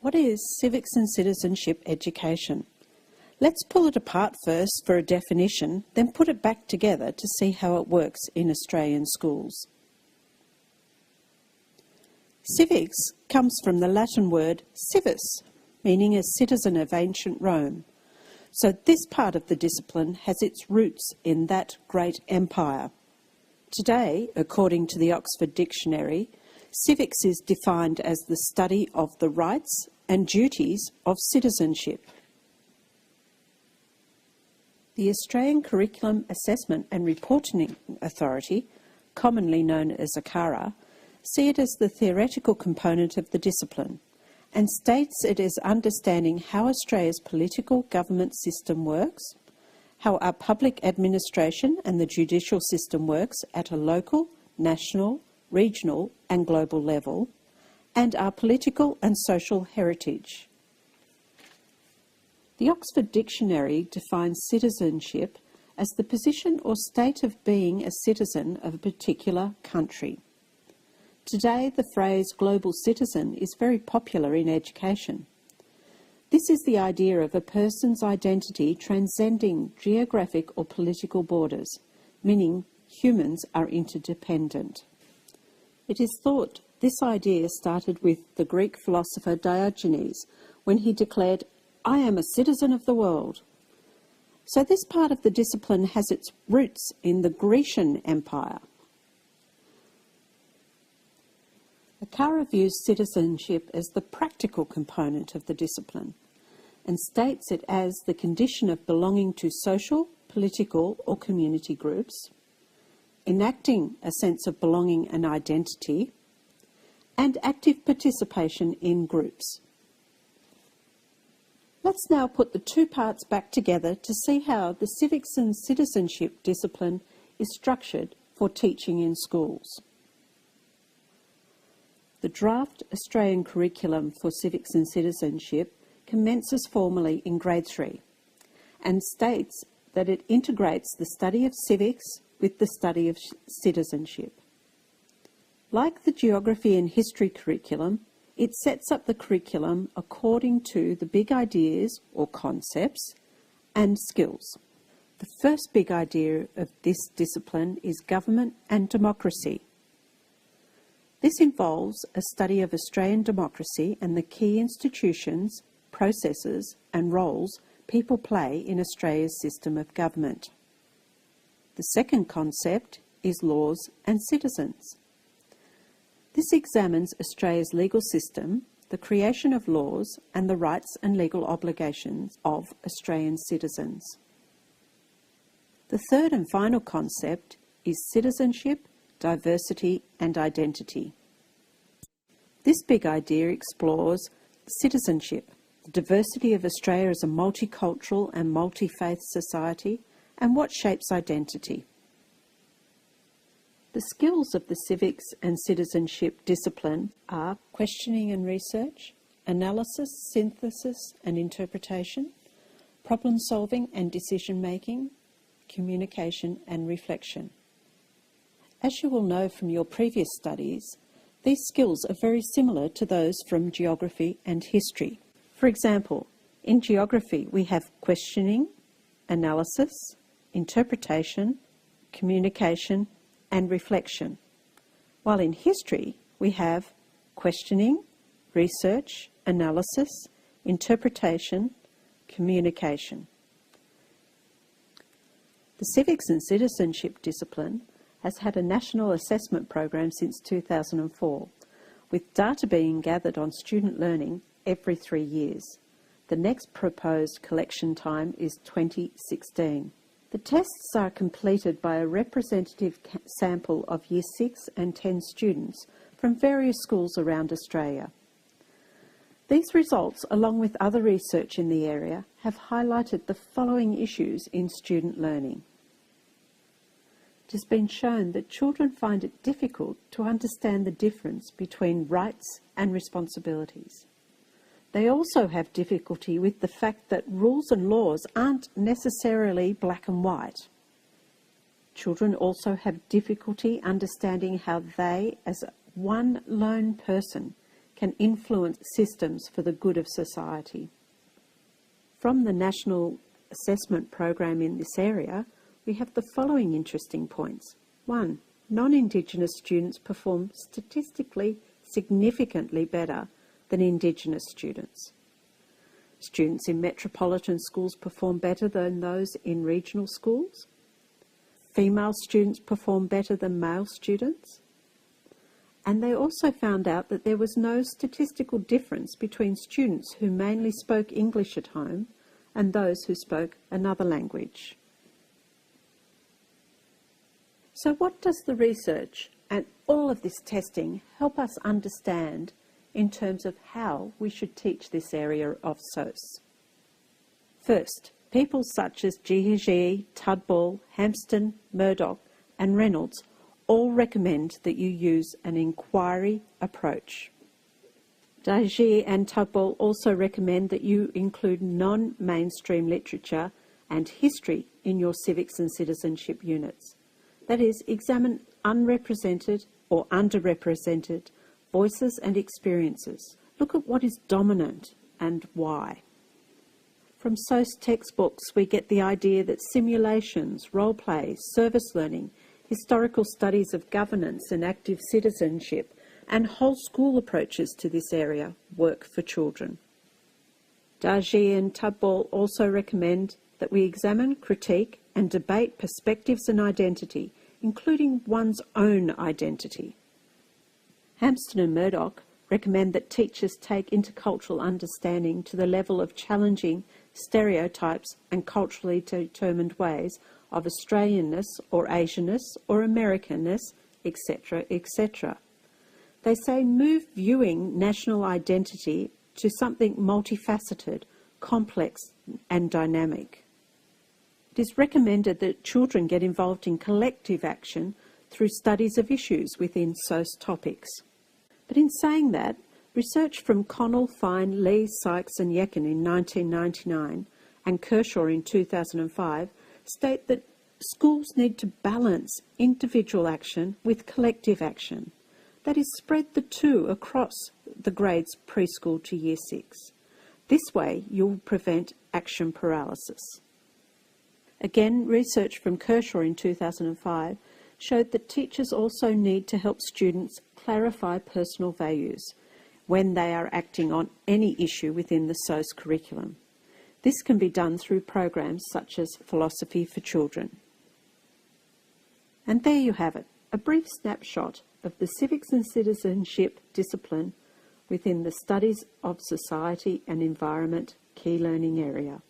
What is civics and citizenship education? Let's pull it apart first for a definition, then put it back together to see how it works in Australian schools. Civics comes from the Latin word civis, meaning a citizen of ancient Rome. So this part of the discipline has its roots in that great empire. Today, according to the Oxford Dictionary, civics is defined as the study of the rights and duties of citizenship. The Australian Curriculum Assessment and Reporting Authority, commonly known as ACARA, see it as the theoretical component of the discipline and states it as understanding how Australia's political government system works, how our public administration and the judicial system works at a local, national, regional and global level, and our political and social heritage. The Oxford Dictionary defines citizenship as the position or state of being a citizen of a particular country. Today, the phrase global citizen is very popular in education. This is the idea of a person's identity transcending geographic or political borders, meaning humans are interdependent. It is thought this idea started with the Greek philosopher Diogenes when he declared, "I am a citizen of the world." So this part of the discipline has its roots in the Grecian Empire. ACARA views citizenship as the practical component of the discipline and states it as the condition of belonging to social, political or community groups, enacting a sense of belonging and identity, and active participation in groups. Let's now put the two parts back together to see how the civics and citizenship discipline is structured for teaching in schools. The draft Australian curriculum for civics and citizenship commences formally in grade 3 and states that it integrates the study of civics with the study of citizenship. Like the geography and history curriculum, it sets up the curriculum according to the big ideas or concepts and skills. The first big idea of this discipline is government and democracy. This involves a study of Australian democracy and the key institutions, processes and roles people play in Australia's system of government. The second concept is laws and citizens. This examines Australia's legal system, the creation of laws and the rights and legal obligations of Australian citizens. The third and final concept is citizenship, diversity and identity. This big idea explores citizenship, the diversity of Australia as a multicultural and multi-faith society, and what shapes identity. The skills of the civics and citizenship discipline are questioning and research, analysis, synthesis and interpretation, problem solving and decision making, communication and reflection. As you will know from your previous studies, these skills are very similar to those from geography and history. For example, in geography we have questioning, analysis, interpretation, communication and reflection, while in history we have questioning, research, analysis, interpretation, communication. The civics and citizenship discipline has had a national assessment program since 2004, with data being gathered on student learning every 3 years. The next proposed collection time is 2016. The tests are completed by a representative sample of Year 6 and 10 students from various schools around Australia. These results, along with other research in the area, have highlighted the following issues in student learning. It has been shown that children find it difficult to understand the difference between rights and responsibilities. They also have difficulty with the fact that rules and laws aren't necessarily black and white. Children also have difficulty understanding how they, as one lone person, can influence systems for the good of society. From the National Assessment Program in this area, we have the following interesting points. 1. Non-Indigenous students perform statistically significantly better than Indigenous students. Students in metropolitan schools perform better than those in regional schools. Female students perform better than male students. And they also found out that there was no statistical difference between students who mainly spoke English at home and those who spoke another language. So what does the research and all of this testing help us understand in terms of how we should teach this area of SOS? First, people such as G, Tudball, Hampston, Murdoch and Reynolds all recommend that you use an inquiry approach. Dagi and Tudball also recommend that you include non-mainstream literature and history in your civics and citizenship units. That is, examine unrepresented or underrepresented voices and experiences. Look at what is dominant and why. From SOS textbooks, we get the idea that simulations, role play, service learning, historical studies of governance and active citizenship, and whole school approaches to this area work for children. Dagi and Tudball also recommend that we examine, critique and debate perspectives and identity, including one's own identity. Hampston and Murdoch recommend that teachers take intercultural understanding to the level of challenging stereotypes and culturally determined ways of Australianness or Asianness or Americanness, etc., etc. They say move viewing national identity to something multifaceted, complex and dynamic. It is recommended that children get involved in collective action through studies of issues within SOS topics. But in saying that, research from Connell, Fine, Lee, Sykes and Yekin in 1999 and Kershaw in 2005 state that schools need to balance individual action with collective action. That is, spread the two across the grades preschool to year 6. This way you'll prevent action paralysis. Again, research from Kershaw in 2005 showed that teachers also need to help students clarify personal values when they are acting on any issue within the SOS curriculum. This can be done through programs such as Philosophy for Children. And there you have it, a brief snapshot of the civics and citizenship discipline within the Studies of Society and Environment key learning area.